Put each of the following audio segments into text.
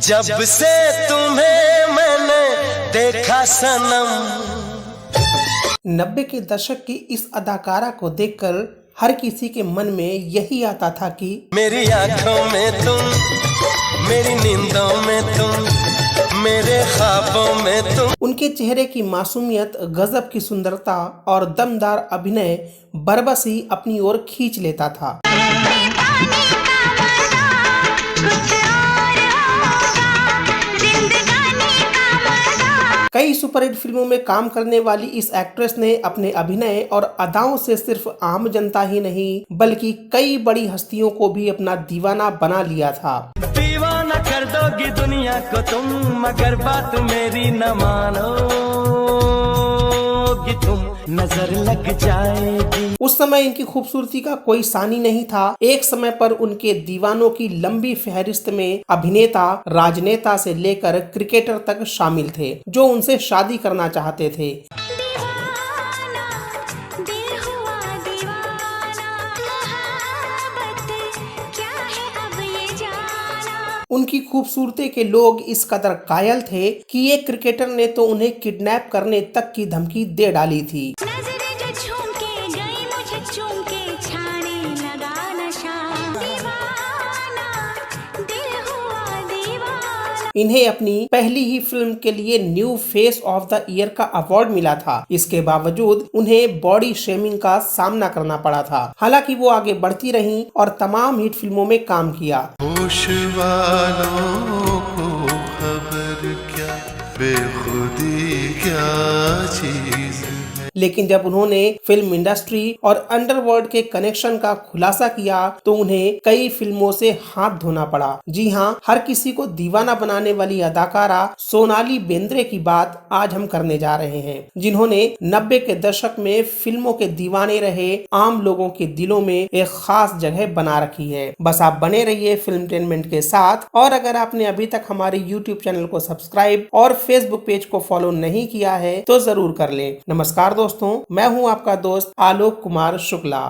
जब से तुम्हें मैंने देखा सनम। 90 के दशक की इस अदाकारा को देखकर हर किसी के मन में यही आता था कि मेरी आंखों में तुम, मेरी नींदों में तुम, मेरे ख्वाबों में तुम। उनके चेहरे की मासूमियत, गजब की सुंदरता और दमदार अभिनय बरबस ही अपनी ओर खींच लेता था। कई सुपरहिट फिल्मों में काम करने वाली इस एक्ट्रेस ने अपने अभिनय और अदाओं से सिर्फ आम जनता ही नहीं बल्कि कई बड़ी हस्तियों को भी अपना दीवाना बना लिया था। दीवाना कर दोगी दुनिया को तुम, मगर बात मेरी न मानोगी तुम, नजर लग जाएगी। उस समय इनकी खूबसूरती का कोई सानी नहीं था। एक समय पर उनके दीवानों की लंबी फहरिस्त में अभिनेता, राजनेता से लेकर क्रिकेटर तक शामिल थे जो उनसे शादी करना चाहते थे। उनकी खूबसूरती के लोग इस कदर कायल थे कि एक क्रिकेटर ने तो उन्हें किडनैप करने तक की धमकी दे डाली थी। इन्हें अपनी पहली ही फिल्म के लिए new face of the year का अवार्ड मिला था। इसके बावजूद उन्हें बॉडी शेमिंग का सामना करना पड़ा था। हालांकि वो आगे बढ़ती रहीं और तमाम हिट फिल्मों में काम किया। होश वालों को खबर क्या, बेखुदी क्या चीज है। लेकिन जब उन्होंने फिल्म इंडस्ट्री और अंडरवर्ल्ड के कनेक्शन का खुलासा किया तो उन्हें कई फिल्मों से हाथ धोना पड़ा। जी हाँ, हर किसी को दीवाना बनाने वाली अदाकारा सोनाली बेंद्रे की बात आज हम करने जा रहे हैं, जिन्होंने 90 के दशक में फिल्मों के दीवाने रहे आम लोगों के दिलों में एक खास जगह बना रखी है। बस आप बने रहिए फिल्मटेनमेंट के साथ, और अगर आपने अभी तक हमारे यूट्यूब चैनल को सब्सक्राइब और फेसबुक पेज को फॉलो नहीं किया है तो जरूर कर लें। नमस्कार दोस्तों, मैं हूं आपका दोस्त आलोक कुमार शुक्ला।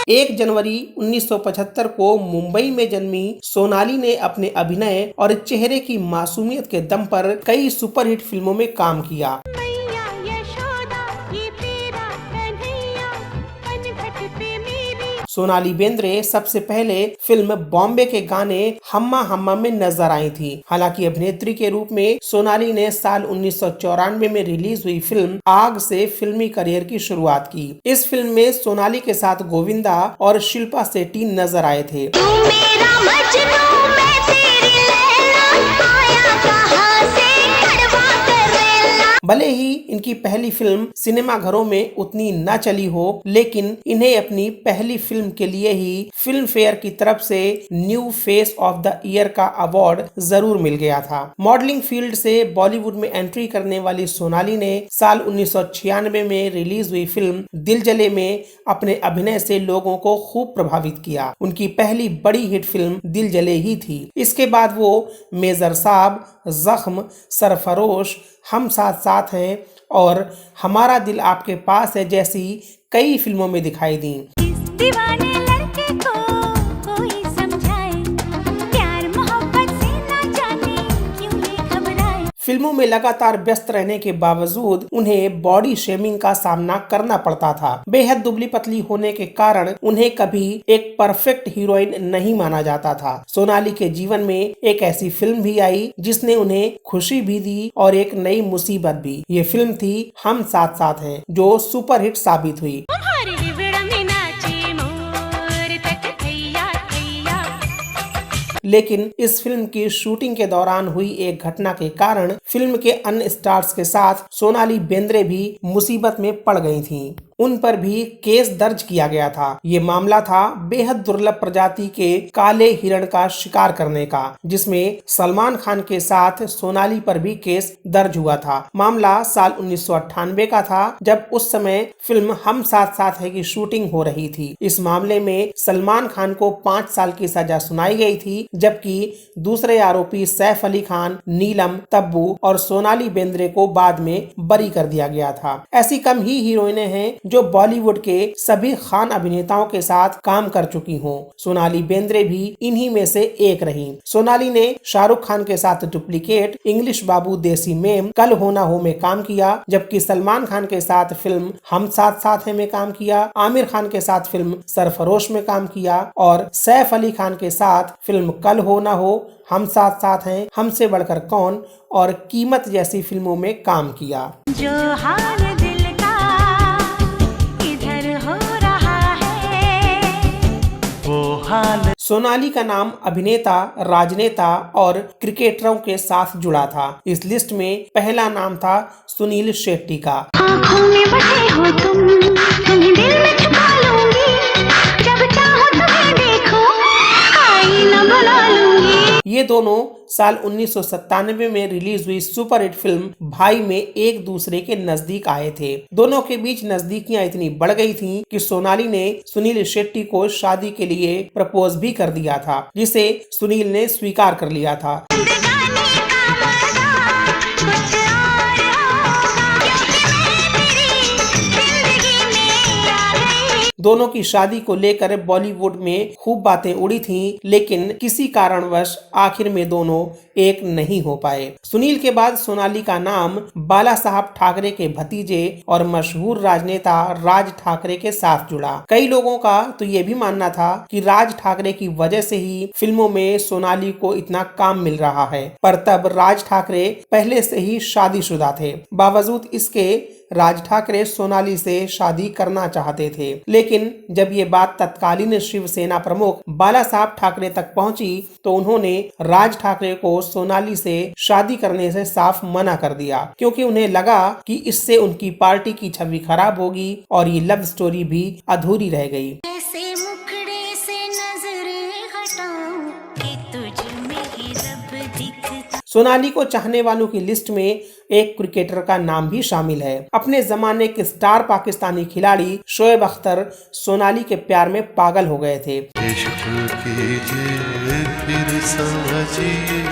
1 जनवरी 1975 को मुंबई में जन्मी सोनाली ने अपने अभिनय और चेहरे की मासूमियत के दम पर कई सुपरहिट फिल्मों में काम किया। सोनाली बेंद्रे सबसे पहले फिल्म बॉम्बे के गाने हम्मा हम्मा में नजर आई थी। हालांकि अभिनेत्री के रूप में सोनाली ने साल 1994 में रिलीज हुई फिल्म आग से फिल्मी करियर की शुरुआत की। इस फिल्म में सोनाली के साथ गोविंदा और शिल्पा शेट्टी नजर आए थे। भले ही इनकी पहली फिल्म सिनेमा घरों में उतनी न चली हो, लेकिन इन्हें अपनी पहली फिल्म के लिए ही फिल्म फेयर की तरफ से new face of the year का अवार्ड जरूर मिल गया था। मॉडलिंग फील्ड से बॉलीवुड में एंट्री करने वाली सोनाली ने साल 1996 में रिलीज हुई फिल्म दिल जले में अपने अभिनय से लोगों को खूब प्रभावित किया। उनकी पहली बड़ी हिट फिल्म दिल जले ही थी। इसके बाद वो मेजर साहब, जख्म, सरफरोश, हम साथ साथ हैं और हमारा दिल आपके पास है जैसी कई फिल्मों में दिखाई दी। दीवाने लड़के को कोई समझाए, प्यार मोहब्बत से ना जाने क्यों ये घबराए। फिल्मों में लगातार व्यस्त रहने के बावजूद उन्हें बॉडी शेमिंग का सामना करना पड़ता था। बेहद दुबली पतली होने के कारण उन्हें कभी एक परफेक्ट हीरोइन नहीं माना जाता था। सोनाली के जीवन में एक ऐसी फिल्म भी आई जिसने उन्हें खुशी भी दी और एक नई मुसीबत भी। ये फिल्म थी हम साथ साथ हैं, जो सुपरहिट साबित हुई। लेकिन इस फिल्म की शूटिंग के दौरान हुई एक घटना के कारण फिल्म के अन्य स्टार्स के साथ सोनाली बेंद्रे भी मुसीबत में पड़ गई थीं। उन पर भी केस दर्ज किया गया था। ये मामला था बेहद दुर्लभ प्रजाति के काले हिरण का शिकार करने का, जिसमें सलमान खान के साथ सोनाली पर भी केस दर्ज हुआ था। मामला साल 1998 का था, जब उस समय फिल्म हम साथ साथ है की शूटिंग हो रही थी। इस मामले में सलमान खान को 5 साल की सजा सुनाई गई थी, जबकि दूसरे आरोपी सैफ अली खान, नीलम, तब्बू और सोनाली बेंद्रे को बाद में बरी कर दिया गया था। ऐसी कम ही हीरोइनें हैं जो बॉलीवुड के सभी खान अभिनेताओं के साथ काम कर चुकी हों। सोनाली बेंद्रे भी इन्हीं में से एक रही। सोनाली ने शाहरुख खान के साथ डुप्लीकेट, इंग्लिश बाबू, देसी मेम, कल हो ना हो में काम किया, जबकि सलमान खान के साथ फिल्म हम साथ साथ हैं में काम किया, आमिर खान के साथ फिल्म सरफरोश में काम किया और सैफ अली खान के साथ फिल्म कल हो ना हो, हम साथ साथ हैं, हमसे बढ़कर कौन और कीमत जैसी फिल्मों में काम किया। जो हाल दिल का इधर हो रहा है वो हाल। सोनाली का नाम अभिनेता, राजनेता और क्रिकेटरों के साथ जुड़ा था। इस लिस्ट में पहला नाम था सुनील शेट्टी का। आँखों में बसे हो तुम, तुम्हें दिल में छुपा लूंगी, जब चाहो तुम्हें देखो आईना बना लूंगी। ये दोनों साल 1997 में रिलीज हुई सुपरहिट फिल्म भाई में एक दूसरे के नजदीक आए थे। दोनों के बीच नजदीकियां इतनी बढ़ गई थीं कि सोनाली ने सुनील शेट्टी को शादी के लिए प्रपोज भी कर दिया था, जिसे सुनील ने स्वीकार कर लिया था। दोनों की शादी को लेकर बॉलीवुड में खूब बातें उड़ी थीं, लेकिन किसी कारणवश आखिर में दोनों एक नहीं हो पाए। सुनील के बाद सोनाली का नाम बाला साहब ठाकरे के भतीजे और मशहूर राजनेता राज ठाकरे के साथ जुड़ा। कई लोगों का तो ये भी मानना था कि राज ठाकरे की वजह से ही फिल्मों में सोनाली को इतना काम मिल रहा है, पर तब राज ठाकरे पहले से ही शादीशुदा थे। बावजूद इसके राज ठाकरे सोनाली से शादी करना चाहते थे, लेकिन जब ये बात तत्कालीन शिवसेना प्रमुख बाला साहब ठाकरे तक पहुंची तो उन्होंने राज ठाकरे को सोनाली से शादी करने से साफ मना कर दिया, क्योंकि उन्हें लगा कि इससे उनकी पार्टी की छवि खराब होगी और ये लव स्टोरी भी अधूरी रह गई। ऐसे मुखड़े से नजरें हटाऊं कि तुझ में ही रब दिखता। सोनाली को चाहने वालों की लिस्ट में एक क्रिकेटर का नाम भी शामिल है। अपने जमाने के स्टार पाकिस्तानी खिलाड़ी शोएब अख्तर सोनाली के प्यार में पागल हो गए थे। इश्क कीजिए फिर समझिए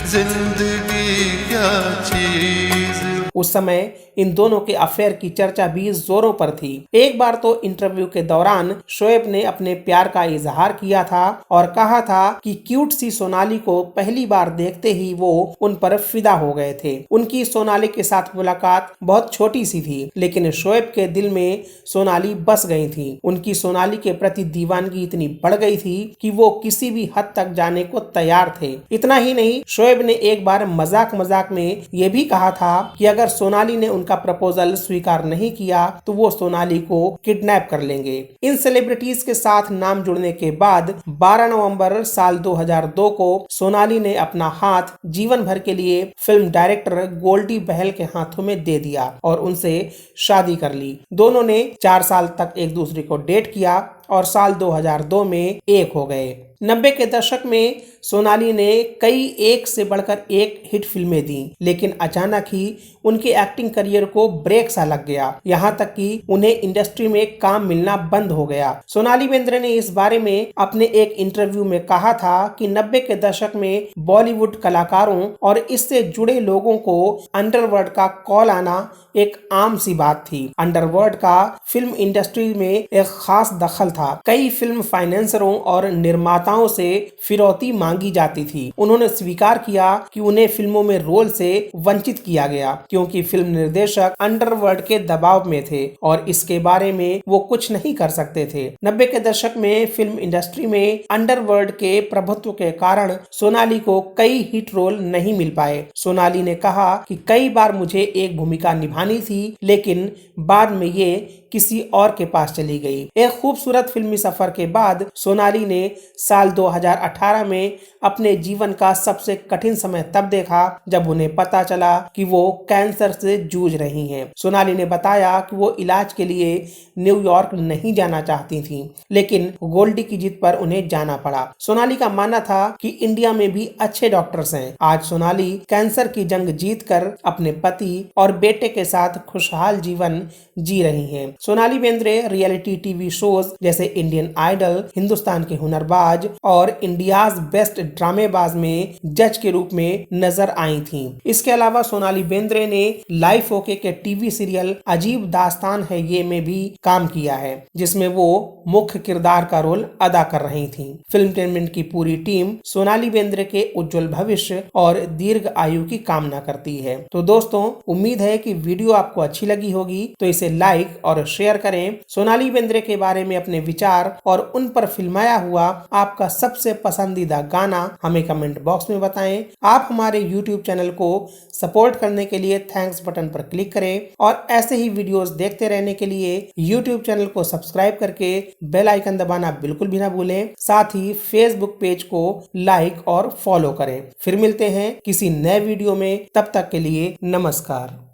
जिंदगी क्या चीज। उस समय इन दोनों के अफेयर की चर्चा भी जोरों पर थी। एक बार तो इंटरव्यू के दौरान शोएब ने अपने प्यार का इजहार किया था और कहा था कि क्यूट सी सोनाली को पहली बार देखते ही वो उन पर फिदा हो गए थे। उनकी सोनाली के साथ मुलाकात बहुत छोटी सी थी, लेकिन शोएब के दिल में सोनाली बस गई थी। उनकी सोनाली के प्रति दीवानगी इतनी बढ़ गई थी कि वो किसी भी हद तक जाने को तैयार थे। इतना ही नहीं, शोएब ने एक बार मजाक मजाक में ये भी कहा था कि अगर सोनाली ने उनका प्रपोजल स्वीकार नहीं किया तो वो सोनाली को किडनैप कर लेंगे। इन सेलिब्रिटीज के साथ नाम जुड़ने के बाद 12 नवंबर साल 2002 को सोनाली ने अपना हाथ जीवन भर के लिए फिल्म डायरेक्टर गोल्डी बहल के हाथों में दे दिया और उनसे शादी कर ली। दोनों ने 4 साल तक एक दूसरे को डेट किया और साल 2002 में एक हो गए। 90 के दशक में सोनाली ने कई एक से बढ़कर एक हिट फिल्में दी, लेकिन अचानक ही उनके एक्टिंग करियर को ब्रेक सा लग गया। यहाँ तक कि उन्हें इंडस्ट्री में काम मिलना बंद हो गया। सोनाली बेंद्रे ने इस बारे में अपने एक इंटरव्यू में कहा था कि 90 के दशक में बॉलीवुड कलाकारों और इससे जुड़े लोगों को अंडरवर्ल्ड का कॉल आना एक आम सी बात थी। अंडरवर्ल्ड का फिल्म इंडस्ट्री में एक खास दखल था। कई फिल्म फाइनेंसरों और निर्माताओं से फिरौती मांगी जाती थी। उन्होंने स्वीकार किया कि उन्हें फिल्मों में रोल से वंचित किया गया, क्योंकि फिल्म निर्देशक अंडरवर्ल्ड के दबाव में थे और इसके बारे में वो कुछ नहीं कर सकते थे। 90 के दशक में फिल्म इंडस्ट्री में अंडरवर्ल्ड के प्रभुत्व के कारण सोनाली को कई हिट रोल नहीं मिल पाए। सोनाली ने कहा कि कई बार मुझे एक भूमिका निभानी थी, लेकिन बाद में ये किसी और के पास चली गई। एक खूबसूरत फिल्मी सफर के बाद सोनाली ने साल 2018 में अपने जीवन का सबसे कठिन समय तब देखा जब उन्हें पता चला कि वो कैंसर से जूझ रही हैं। सोनाली ने बताया कि वो इलाज के लिए न्यूयॉर्क नहीं जाना चाहती थीं, लेकिन गोल्डी की जिद पर उन्हें जाना पड़ा। सोनाली का मानना था कि इंडिया में भी अच्छे डॉक्टर्स हैं। आज सोनाली कैंसर की जंग जीतकर अपने पति और बेटे के साथ खुशहाल जीवन जी रही हैं। Sonali Bendre reality TV shows जैसे इंडियन आइडल, हिंदुस्तान के हुनरबाज और इंडियाज बेस्ट ड्रामेबाज में जज के रूप में नजर आई थीं। इसके अलावा सोनाली बेंद्रे ने लाइफ ओके के टीवी सीरियल अजीब दास्तान है ये में भी काम किया है, जिसमें वो मुख्य किरदार का रोल अदा कर रही थीं। फिल्मटेनमेंट की पूरी टीम सोनाली बेंद्रे के उज्जवल भविष्य और दीर्घ आयु की कामना करती है। तो दोस्तों, उम्मीद है कि वीडियो आपको अच्छी लगी होगी, तो इसे लाइक और शेयर करें। सोनाली बेंद्रे के बारे में अपने विचार और उन पर फिल्माया हुआ आपका सबसे पसंदीदा गाना हमें कमेंट बॉक्स में बताएं। आप हमारे YouTube चैनल को सपोर्ट करने के लिए थैंक्स बटन पर क्लिक करें और ऐसे ही वीडियोस देखते रहने के लिए YouTube चैनल को सब्सक्राइब करके बेल आइकन दबाना बिल्कुल भी ना भूलें। साथ ही Facebook पेज को लाइक और फॉलो करें। फिर मिलते हैं किसी नए वीडियो में, तब तक के लिए नमस्कार।